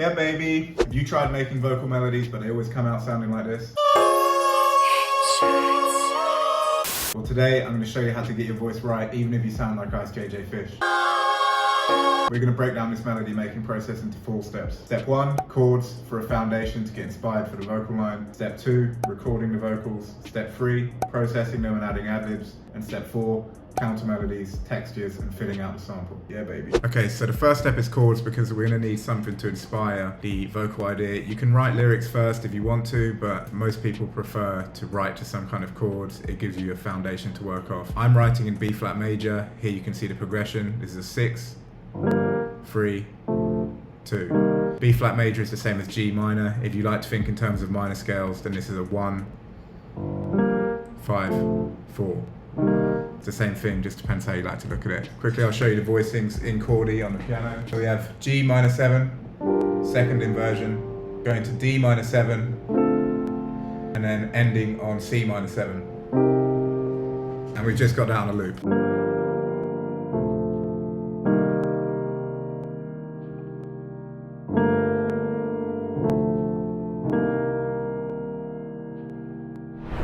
Yeah, baby. Have you tried making vocal melodies, but they always come out sounding like this? Well, today I'm going to show you how to get your voice right, even if you sound like Ice JJ Fish. We're going to break down this melody making process into 4 steps. Step 1, chords for a foundation to get inspired for the vocal line. Step 2, recording the vocals. Step 3, processing them and adding ad-libs. And step 4, counter melodies, textures, and filling out the sample. Yeah, baby. Okay, so the first step is chords because we're going to need something to inspire the vocal idea. You can write lyrics first if you want to, but most people prefer to write to some kind of chords. It gives you a foundation to work off. I'm writing in B flat major. Here you can see the progression. This is a 6, 3, 2. B flat major is the same as G minor. If you like to think in terms of minor scales, then this is a 1, 5, 4. It's the same thing, just depends how you like to look at it. Quickly, I'll show you the voicings in chordy on the piano. So we have G minor 7, second inversion, going to D minor 7, and then ending on C minor 7. And we've just got that on a loop.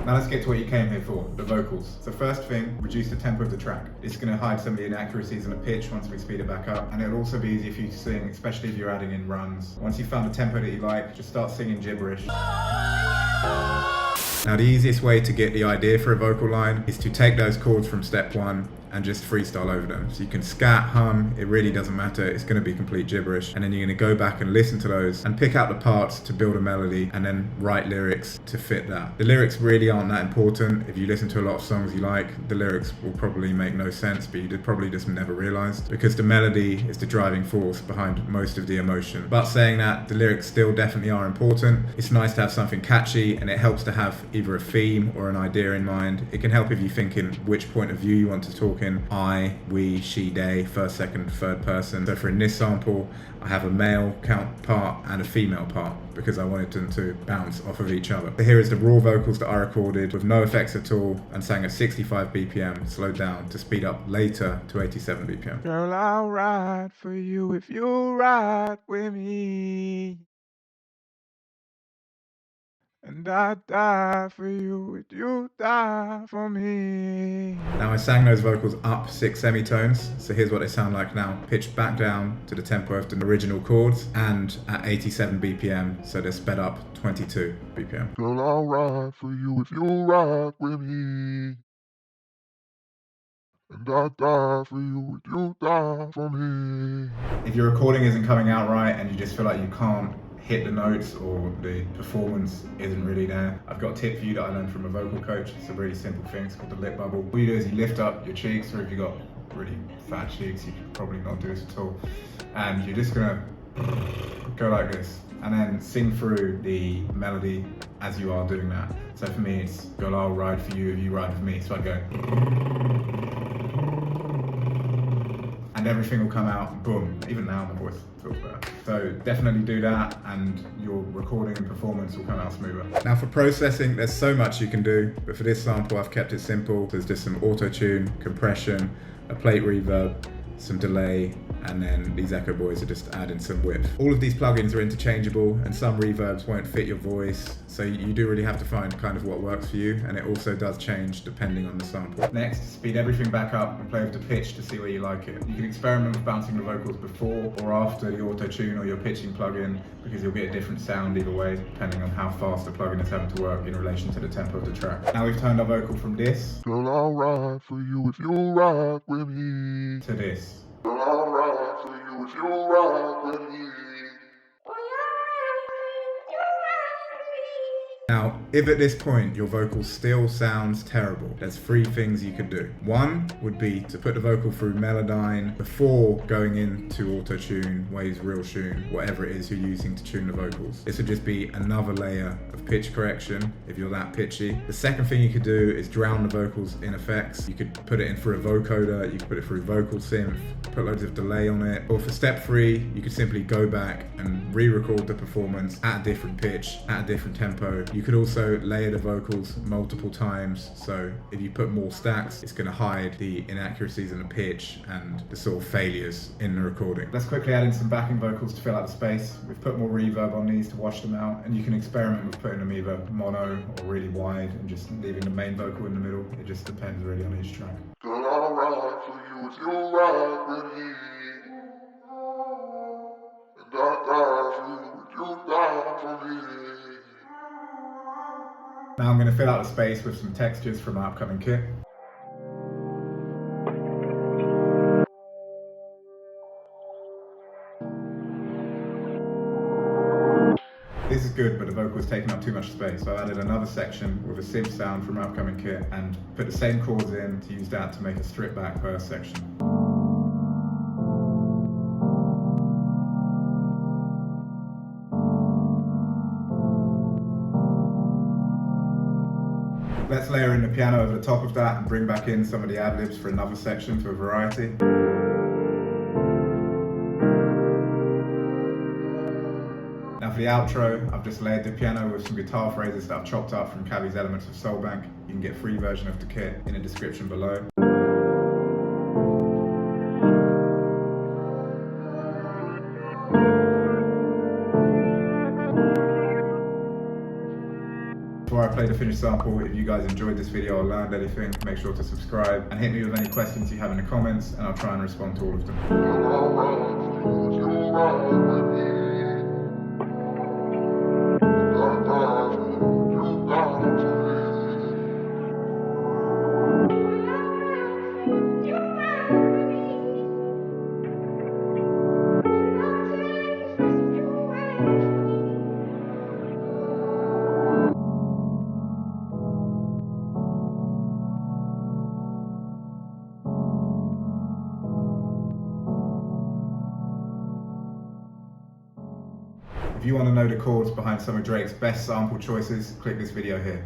Now let's get to what you came here for, the vocals. So first thing, reduce the tempo of the track. It's going to hide some of the inaccuracies in the pitch once we speed it back up, and it'll also be easy for you to sing, especially if you're adding in runs. Once you've found a tempo that you like, just start singing gibberish. Now the easiest way to get the idea for a vocal line is to take those chords from step 1 and just freestyle over them. So you can scat, hum, it really doesn't matter, it's going to be complete gibberish. And then you're going to go back and listen to those and pick out the parts to build a melody and then write lyrics to fit that. The lyrics really aren't that important. If you listen to a lot of songs you like, the lyrics will probably make no sense, but you probably just never realized, because the melody is the driving force behind most of the emotion. But saying that, the lyrics still definitely are important. It's nice to have something catchy, and it helps to have either a theme or an idea in mind. It can help if you think in which point of view you want to talk in. I, we, she, they, first, second, third person. So for in this sample, I have a male counterpart and a female part because I wanted them to bounce off of each other. So here is the raw vocals that I recorded with no effects at all and sang at 65 BPM, slowed down to speed up later to 87 BPM. Girl, I'll ride for you if you ride with me. And I'd die for you, would you die for me? Now I sang those vocals up 6 semitones, so here's what they sound like now. Pitched back down to the tempo of the original chords and at 87 BPM, so they're sped up 22 BPM. Girl, I'll ride for you if you ride with me. And I'd die for you, would you die for me? If your recording isn't coming out right and you just feel like you can't hit the notes or the performance isn't really there, I've got a tip for you that I learned from a vocal coach. It's a really simple thing, it's called the lip bubble. All you do is you lift up your cheeks, or if you've got really fat cheeks, you can probably not do this at all. And you're just gonna go like this, and then sing through the melody as you are doing that. So for me, it's girl, I'll ride for you if you ride with me. So I go, and everything will come out, boom. Even now my voice feels better. So definitely do that and your recording and performance will come out smoother. Now for processing, there's so much you can do, but for this sample I've kept it simple. There's just some auto-tune, compression, a plate reverb, some delay, and then these echo boys are just adding some width. All of these plugins are interchangeable and some reverbs won't fit your voice, so you do really have to find kind of what works for you, and it also does change depending on the sample. Next, speed everything back up and play with the pitch to see where you like it. You can experiment with bouncing the vocals before or after the auto-tune or your pitching plugin, because you'll get a different sound either way, depending on how fast the plugin is having to work in relation to the tempo of the track. Now we've turned our vocal from this, girl, I'll ride for you if you ride with me, to this. Girl, I'll ride for you if you ride with me. Now, if at this point your vocal still sounds terrible, there's 3 things you could do. One would be to put the vocal through Melodyne before going into auto-tune, Waves, Real Tune, whatever it is you're using to tune the vocals. This would just be another layer of pitch correction if you're that pitchy. The second thing you could do is drown the vocals in effects. You could put it in through a vocoder, you could put it through vocal synth, put loads of delay on it. Or for step 3, you could simply go back and re-record the performance at a different pitch, at a different tempo, You could also layer the vocals multiple times, so if you put more stacks, it's going to hide the inaccuracies in the pitch and the sort of failures in the recording. Let's quickly add in some backing vocals to fill out the space. We've put more reverb on these to wash them out, and you can experiment with putting them either mono or really wide and just leaving the main vocal in the middle. It just depends really on each track. Now I'm going to fill out the space with some textures from my upcoming kit. This is good, but the vocal is taking up too much space, so I added another section with a synth sound from my upcoming kit and put the same chords in to use that to make a stripped back verse section. Let's layer in the piano over the top of that and bring back in some of the ad-libs for another section for variety. Now for the outro, I've just layered the piano with some guitar phrases that I've chopped up from Cavi's Elements of Soul Bank. You can get a free version of the kit in the description below. Before I play the finished sample, if you guys enjoyed this video or learned anything, make sure to subscribe and hit me with any questions you have in the comments and I'll try and respond to all of them. If you want to know the chords behind some of Drake's best sample choices, click this video here.